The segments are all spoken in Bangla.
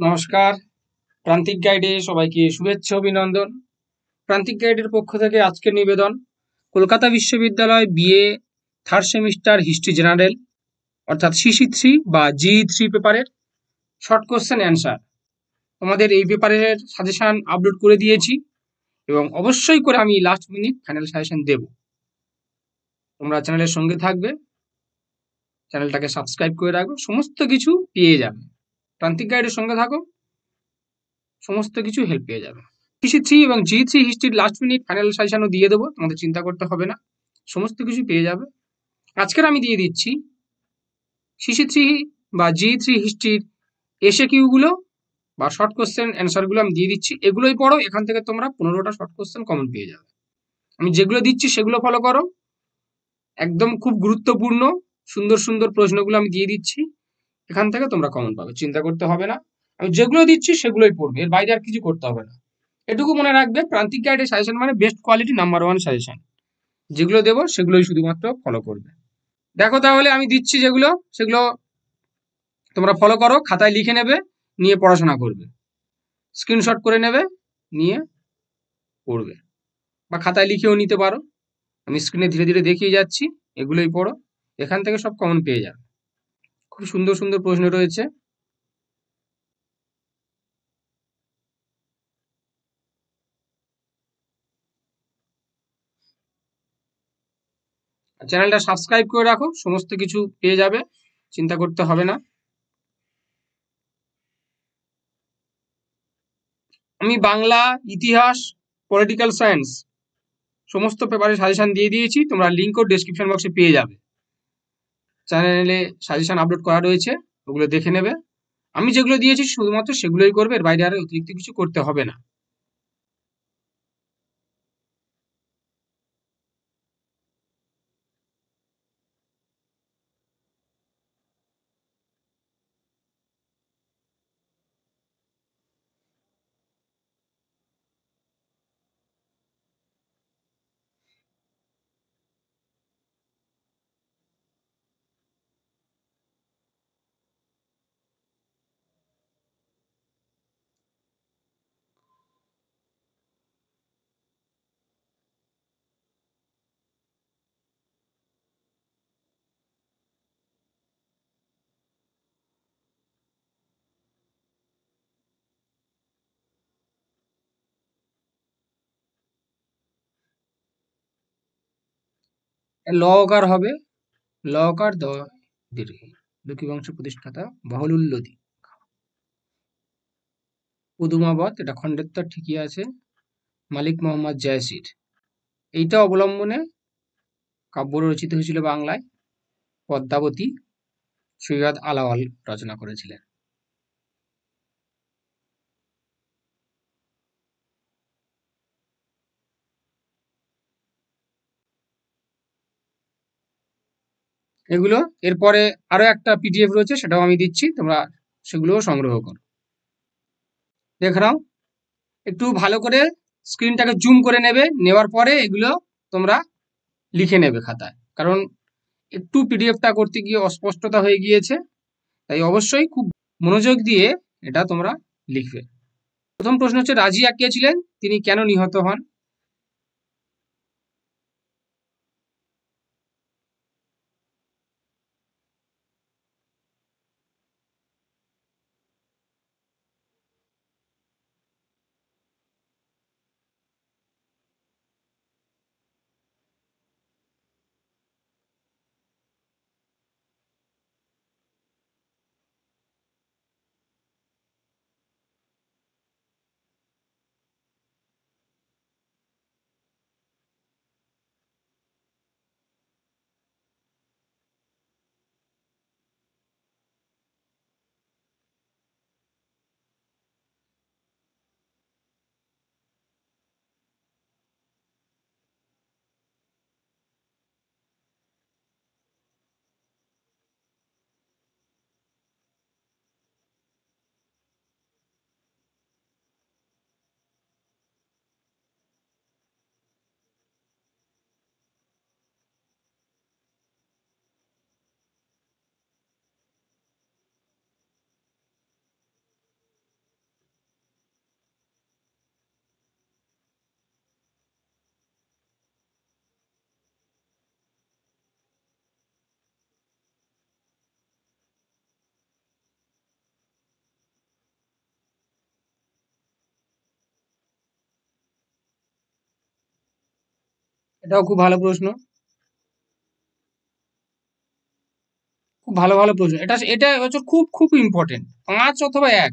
নমস্কার। প্রান্তিক গাইডে সবাইকে শুভেচ্ছা অভিনন্দন। প্রান্তিক গাইডের পক্ষ থেকে আজকের নিবেদন কলকাতা বিশ্ববিদ্যালয় BA third semester history general অর্থাৎ সিসি 3 বা জিই 3 পেপারের শর্ট কোশ্চেন অ্যান্সার। তোমাদের এই পেপারের সাজেশন আপলোড করে দিয়েছি এবং অবশ্যই করে আমি লাস্ট মিনিট ফাইনাল সাজেশন দেব। তোমরা চ্যানেলের সঙ্গে থাকবে, চ্যানেলটাকে সাবস্ক্রাইব করে রাখবে, সমস্ত কিছু পেয়ে যাবে। প্রান্তিক গাইডের সঙ্গে থাকো, সমস্ত কিছু হেল্প পেয়ে যাবে। সিসি 3 এবং জি3 হিস্ট্রির লাস্ট মিনিট ফাইনাল সাজেশনও দিয়ে দেবো, তোমাদের চিন্তা করতে হবে না, সমস্ত কিছু পেয়ে যাবে। আজকের আমি দিয়ে দিচ্ছি সিসি 3 বা জি3 হিস্ট্রির এসে কিউগুলো বা শর্ট কোশ্চেন অ্যান্সারগুলো আমি দিয়ে দিচ্ছি। এগুলোই পড়ো, এখান থেকে তোমরা 15টা শর্ট কোশ্চেন কমন পেয়ে যাবে। আমি যেগুলো দিচ্ছি সেগুলো ফলো করো, একদম খুব গুরুত্বপূর্ণ সুন্দর সুন্দর প্রশ্নগুলো আমি দিয়ে দিচ্ছি, এখান থেকে তোমরা কমন পাবে, চিন্তা করতে হবে না। আমি যেগুলো দিচ্ছি সেগুলোই পড়বে, এর বাইরে আর কিছু করতে হবে না। এটুকু মনে রাখবে, প্রান্তিক গাইডের সাজেশন মানে বেস্ট কোয়ালিটি নাম্বার 1 সাজেশন। যেগুলো দেবো সেগুলোই শুধুমাত্র ফলো করবে। দেখো তাহলে আমি দিচ্ছি যেগুলো, সেগুলো তোমরা ফলো করো, খাতায় লিখে নেবে, নিয়ে পড়াশোনা করবে, স্ক্রিনশট করে নেবে, নিয়ে পড়বে, বা খাতায় লিখেও নিতে পারো। আমি স্ক্রিনে ধীরে ধীরে দেখিয়ে যাচ্ছি, এগুলোই পড়ো, এখান থেকে সব কমন পেয়ে যাবে। খুব সুন্দর সুন্দর প্রশ্ন রয়েছে। চ্যানেলটা সাবস্ক্রাইব করে রাখো, সমস্ত কিছু পেয়ে যাবে, চিন্তা করতে হবে না। আমি বাংলা, ইতিহাস, পলিটিক্যাল সায়েন্স সমস্ত পেপারের সাজেশন দিয়ে দিয়েছি, তোমরা লিঙ্কও ডেসক্রিপশন বক্সে পেয়ে যাবে। চ্যানেলে সাজেশন আপলোড করা রয়েছে, ওগুলো দেখে নেবে। আমি যেগুলো দিয়েছি শুধুমাত্র সেগুলোই করবে, এর বাইরে আর অতিরিক্ত কিছু করতে হবে না। লকার হবে, লকার দীর্ঘী, দুঃখী বংশ প্রতিষ্ঠাতা বহলুল লোদী। পদুমাবত, এটা খণ্ডেত্বর ঠিকই আছে, মালিক মোহাম্মদ জায়সির। এইটা অবলম্বনে কাব্য রচিত হয়েছিল বাংলায়, পদ্মাবতী সৈয়দ আলাওল রচনা করেছিলেন। এগুলো এরপরে আরো একটা পিডিএফ রয়েছে, সেটাও আমি দিচ্ছি, তোমরা সেগুলোও সংগ্রহ করো। দেখে নাও, একটু ভালো করে স্ক্রিনটাকে জুম করে নেবে, নেওয়ার পরে এগুলো তোমরা লিখে নেবে খাতায়, কারণ একটু পিডিএফটা করতে গিয়ে অস্পষ্টতা হয়ে গিয়েছে, তাই অবশ্যই খুব মনোযোগ দিয়ে এটা তোমরা লিখবে। প্রথম প্রশ্ন হচ্ছে, রাজিয়া কে ছিলেন, তিনি কেন নিহত হন? এটাও খুব ভালো প্রশ্ন, খুব ভালো ভালো প্রশ্ন। এটা এটা হচ্ছে খুব খুব ইম্পর্টেন্ট। 5 অথবা 1,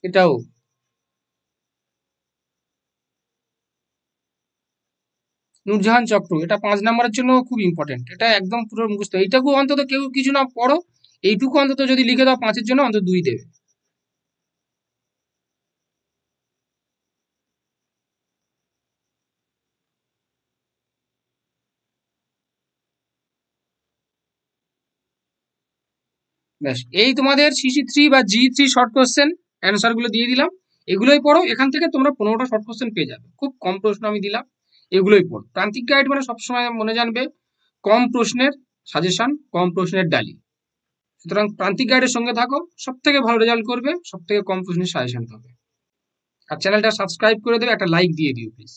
এটাও। নূরজাহান চক্র, এটা 5 নম্বরের জন্য খুব ইম্পর্টেন্ট। এটা একদম পুরো মুখস্থ। এইটুকু অন্তত কেউ কিছু না পড়ো, এইটুকু অন্তত যদি লিখে দাও 5-এর জন্য, অন্তত 2 দেবে। ব্যাস, এই তোমাদের সিসি 3 বা G3 শর্ট কোশ্চেন অ্যান্সার গুলো দিয়ে দিলাম। এগুলোই পড়ো, এখান থেকে তোমরা 15টা শর্ট কোশ্চেন পেয়ে যাবে। খুব কম প্রশ্ন আমি দিলাম, এগুলোই পড়ো। প্রান্তিক গাইড মানে সবসময় মনে জানবে, কম প্রশ্নের সাজেশন, কম প্রশ্নের ডালি। সুতরাং প্রান্তিক গাইডের সঙ্গে থাকো, সব থেকে ভালো রেজাল্ট করবে, সব থেকে কম প্রশ্নের সাজেশন পাবে। আর চ্যানেলটা সাবস্ক্রাইব করে দেবে, একটা লাইক দিয়ে দিও প্লিজ।